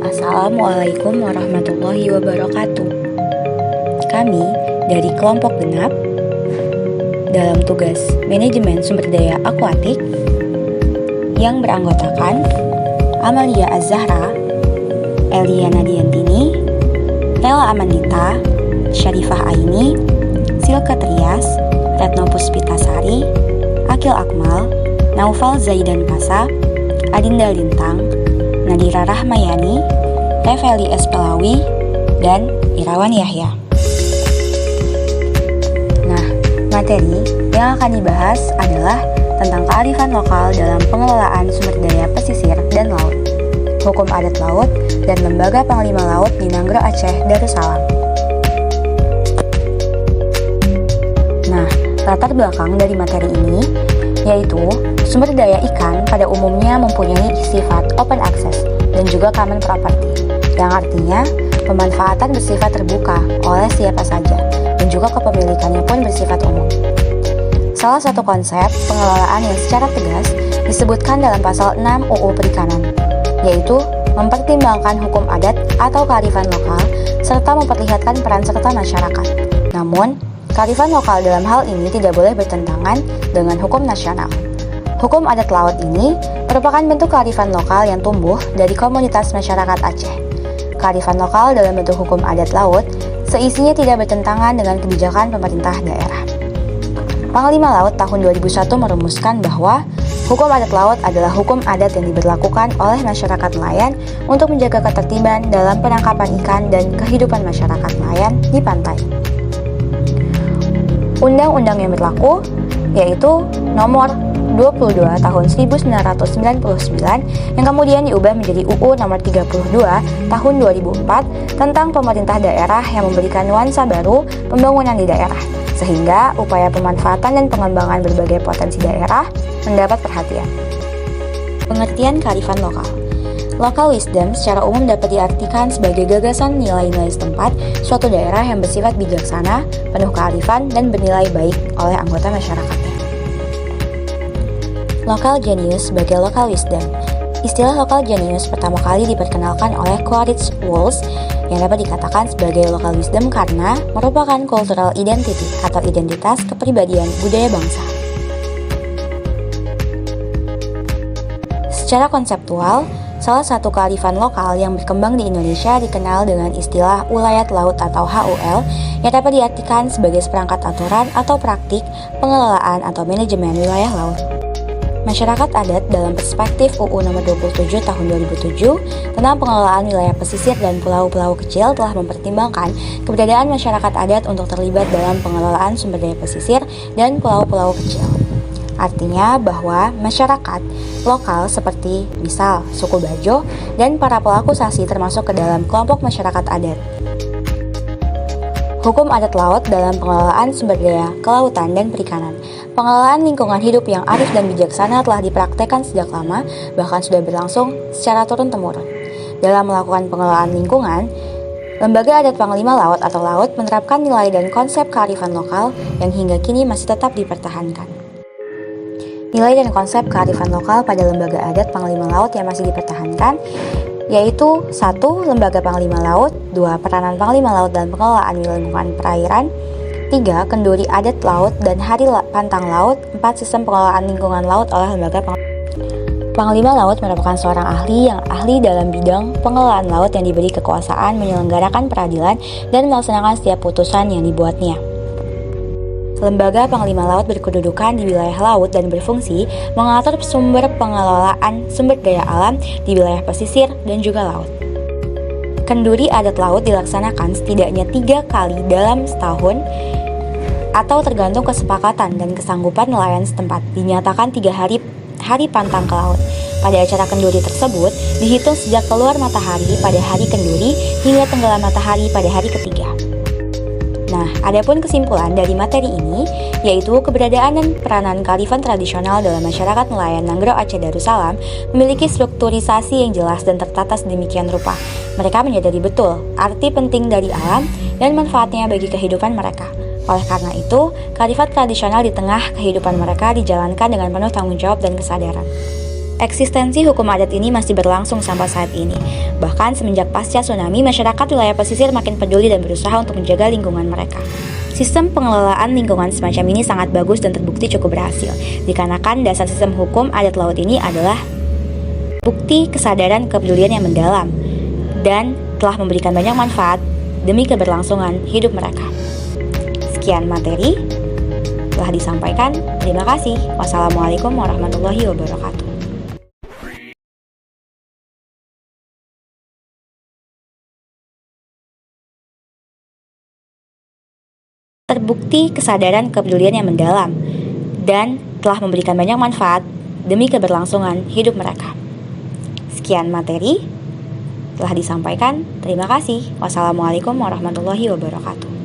Assalamualaikum warahmatullahi wabarakatuh. Kami dari kelompok genap dalam tugas manajemen sumber daya akuatik yang beranggotakan Amalia Az-Zahra, Eliana Diantini, Rela Amandita, Syarifah Aini, Silke Trias, Retno Puspitasari, Akil Akmal, Naufal Zaidan Pasa, Adinda Lintang, Nadira Rahmayani, Tefeli Espelawi, dan Irawan Yahya. Nah, materi yang akan dibahas adalah tentang kearifan lokal dalam pengelolaan sumber daya pesisir dan laut, hukum adat laut, dan lembaga panglima laut di Nanggro Aceh Darussalam. Nah, latar belakang dari materi ini yaitu sumber daya ikan pada umumnya mempunyai sifat open access dan juga common property, yang artinya pemanfaatan bersifat terbuka oleh siapa saja dan juga kepemilikannya pun bersifat umum. Salah satu konsep pengelolaan yang secara tegas disebutkan dalam pasal 6 UU Perikanan, yaitu mempertimbangkan hukum adat atau kearifan lokal serta memperlihatkan peran serta masyarakat. Namun, kearifan lokal dalam hal ini tidak boleh bertentangan dengan hukum nasional. Hukum adat laut ini merupakan bentuk kearifan lokal yang tumbuh dari komunitas masyarakat Aceh. Kearifan lokal dalam bentuk hukum adat laut seisinya tidak bertentangan dengan kebijakan pemerintah daerah. Panglima Laut tahun 2001 merumuskan bahwa hukum adat laut adalah hukum adat yang diberlakukan oleh masyarakat nelayan untuk menjaga ketertiban dalam penangkapan ikan dan kehidupan masyarakat nelayan di pantai. Undang-undang yang berlaku yaitu nomor 22 tahun 1999 yang kemudian diubah menjadi UU nomor 32 tahun 2004 tentang pemerintah daerah yang memberikan nuansa baru pembangunan di daerah, sehingga upaya pemanfaatan dan pengembangan berbagai potensi daerah mendapat perhatian. Pengertian kearifan lokal. Local wisdom secara umum dapat diartikan sebagai gagasan nilai-nilai setempat suatu daerah yang bersifat bijaksana, penuh kearifan, dan bernilai baik oleh anggota masyarakatnya. Local genius sebagai local wisdom. Istilah local genius pertama kali diperkenalkan oleh Quaritch Walsh yang dapat dikatakan sebagai local wisdom karena merupakan cultural identity atau identitas kepribadian budaya bangsa. Secara konseptual, salah satu kearifan lokal yang berkembang di Indonesia dikenal dengan istilah ulayat laut atau HUL yang dapat diartikan sebagai seperangkat aturan atau praktik pengelolaan atau manajemen wilayah laut. Masyarakat adat dalam perspektif UU nomor 27 tahun 2007 tentang pengelolaan wilayah pesisir dan pulau-pulau kecil telah mempertimbangkan keberadaan masyarakat adat untuk terlibat dalam pengelolaan sumber daya pesisir dan pulau-pulau kecil. Artinya bahwa masyarakat lokal seperti misal suku Bajo dan para pelaku sasi termasuk ke dalam kelompok masyarakat adat. Hukum adat laut dalam pengelolaan sumber daya kelautan dan perikanan. Pengelolaan lingkungan hidup yang arif dan bijaksana telah dipraktekkan sejak lama, bahkan sudah berlangsung secara turun-temurun. Dalam melakukan pengelolaan lingkungan, Lembaga Adat Panglima Laut atau Laut menerapkan nilai dan konsep kearifan lokal yang hingga kini masih tetap dipertahankan. Nilai dan konsep kearifan lokal pada Lembaga Adat Panglima Laut yang masih dipertahankan yaitu 1. Lembaga Panglima Laut, 2. Peranan Panglima Laut dalam pengelolaan lingkungan perairan, 3. Kenduri adat laut dan hari pantang laut, 4. Sistem pengelolaan lingkungan laut oleh Lembaga Panglima Laut merupakan seorang ahli yang ahli dalam bidang pengelolaan laut yang diberi kekuasaan menyelenggarakan peradilan dan melaksanakan setiap putusan yang dibuatnya. Lembaga Panglima Laut berkedudukan di wilayah laut dan berfungsi mengatur sumber pengelolaan sumber daya alam di wilayah pesisir dan juga laut. Kenduri adat laut dilaksanakan setidaknya 3 kali dalam setahun atau tergantung kesepakatan dan kesanggupan nelayan setempat. Dinyatakan 3 hari pantang ke laut. Pada acara kenduri tersebut dihitung sejak keluar matahari pada hari kenduri hingga tenggelam matahari pada hari ketiga. Nah, adapun kesimpulan dari materi ini yaitu keberadaan dan peranan kearifan tradisional dalam masyarakat nelayan Nanggro Aceh Darussalam memiliki strukturisasi yang jelas dan tertata sedemikian rupa. Mereka menyadari betul arti penting dari alam dan manfaatnya bagi kehidupan mereka. Oleh karena itu, kearifan tradisional di tengah kehidupan mereka dijalankan dengan penuh tanggung jawab dan kesadaran. Eksistensi hukum adat ini masih berlangsung sampai saat ini. Bahkan semenjak pasca tsunami, masyarakat wilayah pesisir makin peduli dan berusaha untuk menjaga lingkungan mereka. Sistem pengelolaan lingkungan semacam ini sangat bagus dan terbukti cukup berhasil, dikarenakan dasar sistem hukum adat laut ini adalah bukti kesadaran kepedulian yang mendalam dan telah memberikan banyak manfaat demi keberlangsungan hidup mereka. Sekian materi telah disampaikan. Terima kasih. Wassalamualaikum warahmatullahi wabarakatuh. Terbukti kesadaran kepedulian yang mendalam dan telah memberikan banyak manfaat demi keberlangsungan hidup mereka. Sekian materi telah disampaikan. Terima kasih. Wassalamualaikum warahmatullahi wabarakatuh.